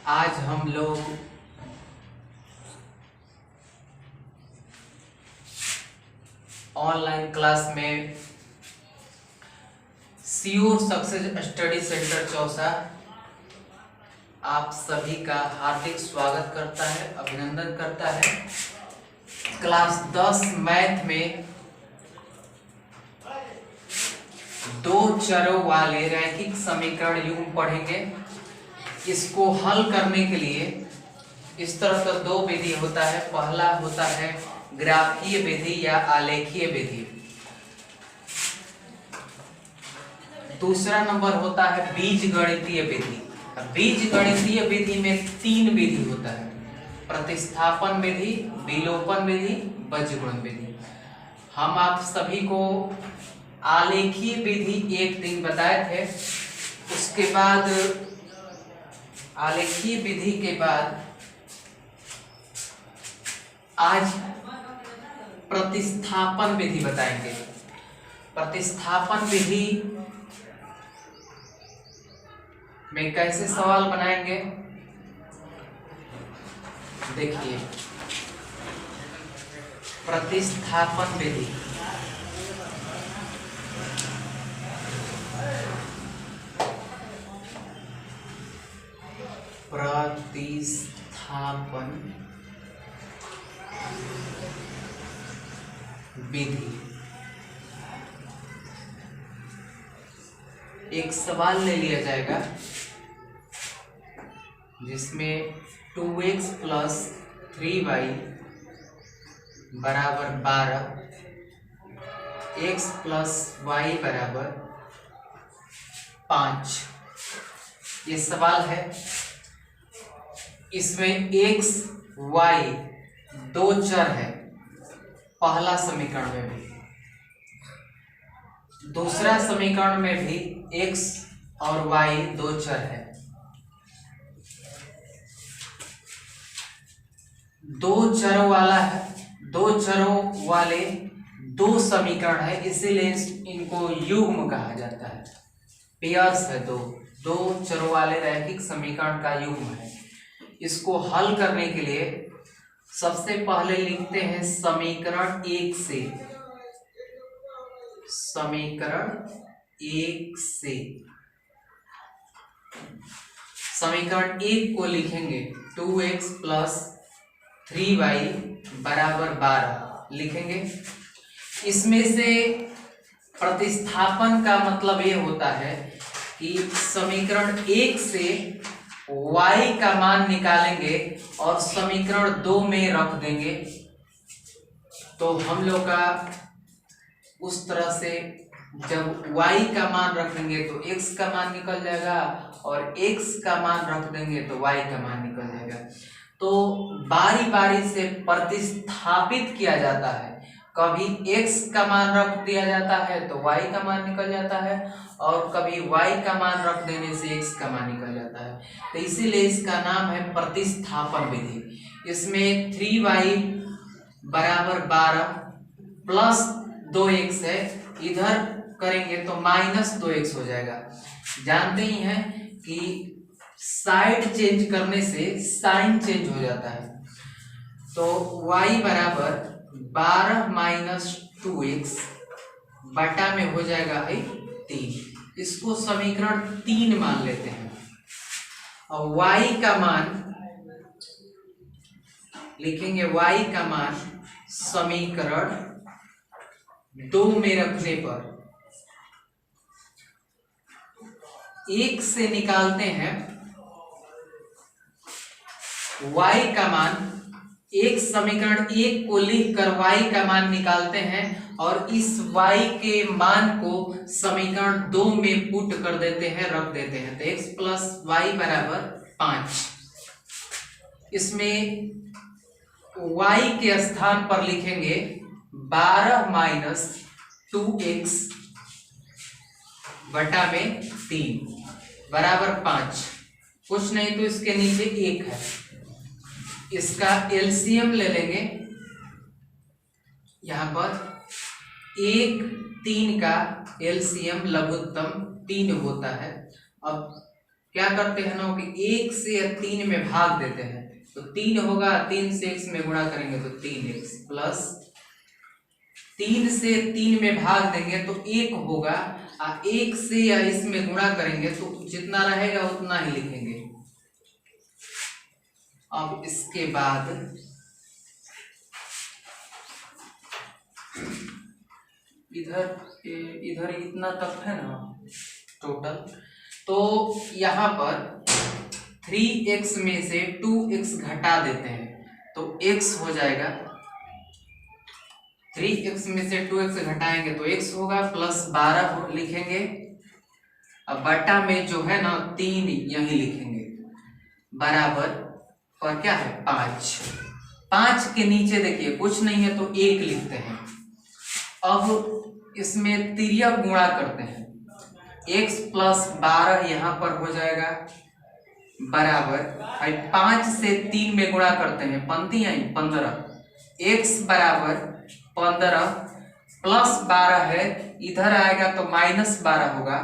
आज हम लोग ऑनलाइन क्लास में CO success study centre Chausa आप सभी का हार्दिक स्वागत करता है, अभिनंदन करता है। क्लास 10 मैथ में दो चरों वाले रैखिक समीकरण युग्म पढ़ेंगे। इसको हल करने के लिए इस तरह का दो विधि होता है। पहला होता है ग्राफीय विधि या आलेखीय विधि, दूसरा नंबर होता है बीजगणितीय विधि। बीजगणितीय विधि में तीन विधि होता है: प्रतिस्थापन विधि, विलोपन विधि, बजगुणन विधि। हम आप सभी को आलेखीय विधि एक दिन बताए थे। उसके बाद आलेखीय विधि के बाद आज प्रतिस्थापन विधि बताएंगे। प्रतिस्थापन विधि में कैसे सवाल बनाएंगे देखिए। प्रतिस्थापन विधि विधि एक सवाल ले लिया जाएगा जिसमें 2x + 3y = 12, x + y = 5 ये सवाल है। इसमें x y दो चर है, पहला समीकरण में भी, दूसरा समीकरण में भी x और y दो चर है। दो चरों वाले दो समीकरण है, इसीलिए इनको युग्म कहा जाता है। पेयर्स है, दो चरों वाले रैखिक समीकरण का युग्म है। इसको हल करने के लिए सबसे पहले लिखते हैं समीकरण 1 से। समीकरण 1 को लिखेंगे 2x + 3y = 12 लिखेंगे। इसमें से प्रतिस्थापन का मतलब ये होता है कि समीकरण 1 से y का मान निकालेंगे और समीकरण 2 में रख देंगे। तो हम लोग का उस तरह से जब y का मान रख देंगे तो x का मान निकल जाएगा और x का मान रख देंगे तो y का मान निकल जाएगा। तो बारी बारी से प्रतिस्थापित किया जाता है। कभी x का मान रख दिया जाता है तो y का मान निकल जाता है और कभी y का मान रख देने से x का मान निकल जाता है। तो इसीलिए इसका नाम है प्रतिस्थापन विधि। इसमें 3y = 12 प्लस 2x है, इधर करेंगे तो -2x हो जाएगा। जानते ही हैं कि साइड चेंज करने से साइन चेंज हो जाता है। तो y = 12 - 2x बटा में हो जाएगा 3। इसको समीकरण 3 मान लेते हैं और y का मान लिखेंगे। y का मान समीकरण 2 में रखने पर 1 से निकालते हैं y का मान। एक समीकरण 1 को लिखकर y का मान निकालते हैं और इस y के मान को समीकरण 2 में पुट कर देते हैं, रख देते हैं। तो x + y = 5। इसमें y के स्थान पर लिखेंगे 12 - 2x बटा में 3 = 5। कुछ नहीं तो इसके नीचे 1 है, इसका एलसीएम ले लेंगे। यहां पर 1 3 का एलसीएम लघुत्तम 3 होता है। अब क्या करते हैं ना कि 1 से 3 में भाग देते हैं, तो 3 होगा, 3 से x में गुणा करेंगे तो 3x प्लस 3 से 3 में भाग देंगे तो 1 होगा, 1 से या इसमें गुणा करेंगे तो जितना रहेगा उतना ही लिखेंगे। अब इसके बाद इधर इतना तक है ना टोटल, तो यहाँ पर 3x में से 2x घटा देते हैं तो x हो जाएगा, 3x में से 2x घटाएंगे तो x होगा प्लस 12 लिखेंगे। अब बटा में जो है ना 3 यही लिखेंगे, बराबर पर क्या है 5 के नीचे देखिए कुछ नहीं है तो 1 लिखते हैं। अब इसमें तिर्यक गुणा करते हैं, x प्लस 12 यहाँ पर हो जाएगा बराबर 5 से 3 में गुणा करते हैं, पंक्ति आई 15, x बराबर 15 प्लस 12 है, इधर आएगा तो -12 होगा।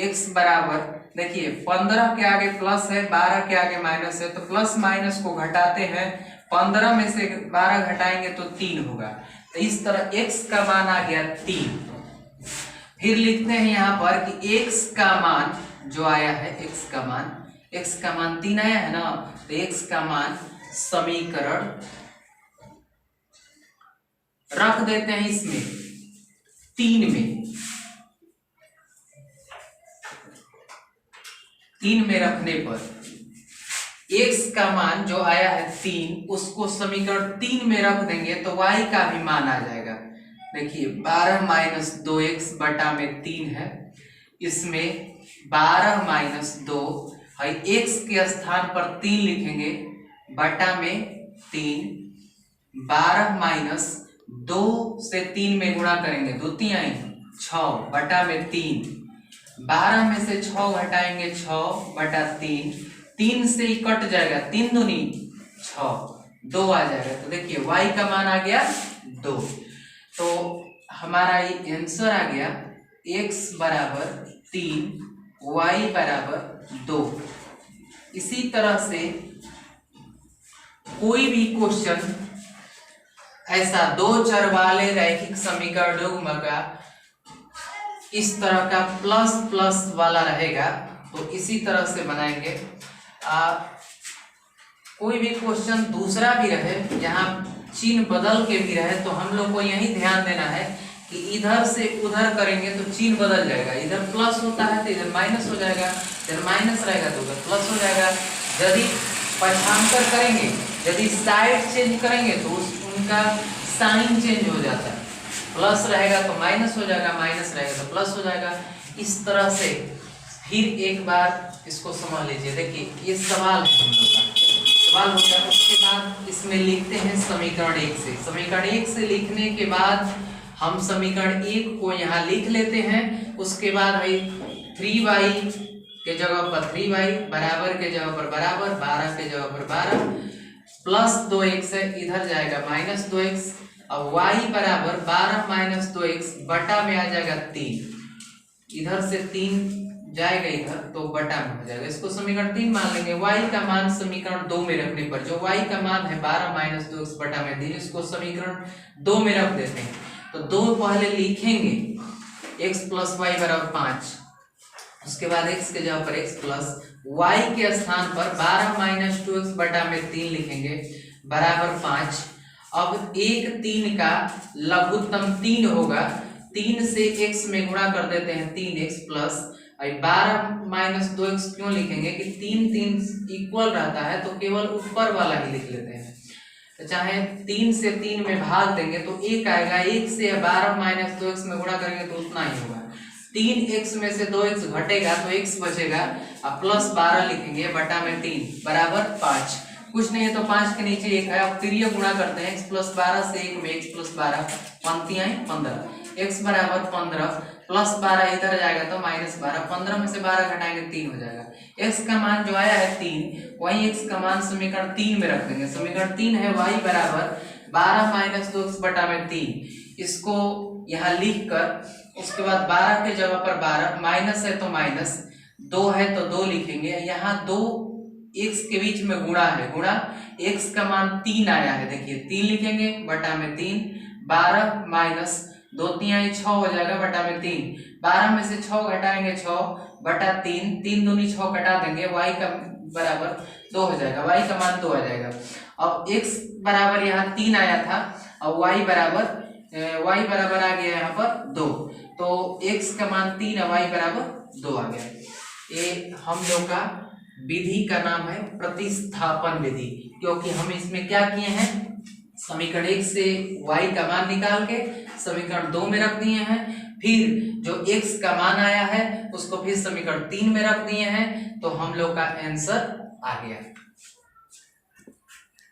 x बराबर देखिए 15 के आगे प्लस है, 12 के आगे माइनस है, तो प्लस माइनस को घटाते हैं, 15 में से 12 घटाएंगे तो 3 होगा। तो इस तरह x का मान आ गया 3। फिर लिखते हैं यहाँ पर कि x का मान जो आया है, x का मान 3 आया है ना, तो x का मान समीकरण रख देते हैं इसमें 3 में रखने पर x का मान जो आया है 3, उसको समीकरण 3 में रख देंगे तो y का भी मान आ जाएगा। देखिए 12 माइनस 2x बटा में 3 है, इसमें 12 माइनस 2 है, x के स्थान पर 3 लिखेंगे, बटा में 3, 12 माइनस 2 से 3 में गुणा करेंगे, 2 3 6 बटा में 3, 12 में से 6 घटाएंगे 6 बटा 3, 3 से ही कट जाएगा, 3 दूनी 6, 2 आ जाएगा। तो देखिए y का मान आ गया 2। तो हमारा आंसर आ गया x बराबर 3, y बराबर 2। इसी तरह से कोई भी क्वेश्चन ऐसा 2 चर वाले रैखिक समीकरण युग्म का इस तरह का प्लस प्लस वाला रहेगा तो इसी तरह से बनाएंगे। कोई भी क्वेश्चन दूसरा भी रहे, यहाँ चिन्ह बदल के भी रहे, तो हम लोग को यही ध्यान देना है कि इधर से उधर करेंगे तो चिन्ह बदल जाएगा, इधर प्लस होता है तो इधर माइनस हो जाएगा, इधर माइनस रहेगा तो उधर प्लस हो जाएगा। यदि पक्षांतर करेंगे, यदि साइड चेंज करेंगे तो उनका साइन चेंज हो जाता है, प्लस रहेगा तो माइनस हो जाएगा, माइनस रहेगा तो प्लस हो जाएगा। इस तरह से फिर एक बार इसको समझ लीजिए। देखिए ये सवाल है, हम लोग का सवाल हो गया। उसके बाद इसमें लिखते हैं समीकरण 1 से। समीकरण 1 से लिखने के बाद हम समीकरण 1 को यहाँ लिख लेते हैं। उसके बाद भाई 3y के जगह पर 3y, बराबर के जगह पर बराबर, 12 के जगह पर 12, प्लस 2x है, इधर जाएगा माइनस 2x। अब y बराबर 12 माइनस 2x बटा में आ जाएगा 3, इधर से 3 जाएगा इधर तो बटा में हो जाएगा। इसको समीकरण 3 मान लेंगे। y का मान समीकरण 2 में रखने पर जो y का मान है 12 माइनस 2x बटा में 3, इसको समीकरण 2 में रख देते हैं। तो 2 पहले लिखेंगे, x प्लस वाई बराबर 5, उसके बाद x के जगह पर x प्लस y के स्थान पर 12 माइनस 2x बटा में 3 लिखेंगे, बराबर 5। अब 1 3 का लघुत्तम 3 होगा, 3 से x में गुणा कर देते हैं, 3x प्लस 12 माइनस 2x क्यों लिखेंगे कि 3 3 इक्वल रहता है तो केवल ऊपर वाला ही लिख लेते हैं। तो चाहे 3 से 3 में भाग देंगे तो 1 आएगा, 1 से 12 माइनस 2x में गुणा करेंगे तो उतना ही होगा। 3x में से 2x घटेगा तो x बचेगा, अब प्लस 12 लिखेंगे बटा में 3 बराबर 5। कुछ नहीं है तो 5 के नीचे 1 है। अब तिर्यक गुणा करते हैं, x प्लस 12 से 1 में x प्लस 12, पंक्तियां 15, x बराबर 15 प्लस 12 इधर जाएगा तो माइनस 12, 15 में से 12 घटाएंगे 3 हो जाएगा। x का मान जो आया है 3, वही x का मान समीकरण 3 में रख देंगे। समीकरण 3 है y बराबर 12 माइनस 2x बटा में 3, इसको यहाँ लिख कर उसके बाद 12 के जगह पर 12, माइनस है तो माइनस, 2 है तो 2 लिखेंगे। यहाँ 2 x के बीच में गुणा है, गुणा x का मान 3 आया है, देखिए 3 लिखेंगे बटा में 3, 12 माइनस 2 3 6 हो जाएगा बटा में 3, 12 में से 6 घटाएंगे 6 बटा 3, 3 दूनी 6 घटा देंगे, y का बराबर 2 हो जाएगा, y का मान 2 आ जाएगा। अब x बराबर यहाँ 3 आया था, अब y बराबर आ गया यहाँ पर 2, तो x का मान 3 और y बराबर 2 आ गया। ये हम लोग का विधि का नाम है प्रतिस्थापन विधि, क्योंकि हम इसमें क्या किए हैं, समीकरण 1 से y का मान निकाल के समीकरण 2 में रख दिए हैं, फिर जो x का मान आया है उसको फिर समीकरण 3 में रख दिए हैं, तो हम लोग का आंसर आ गया।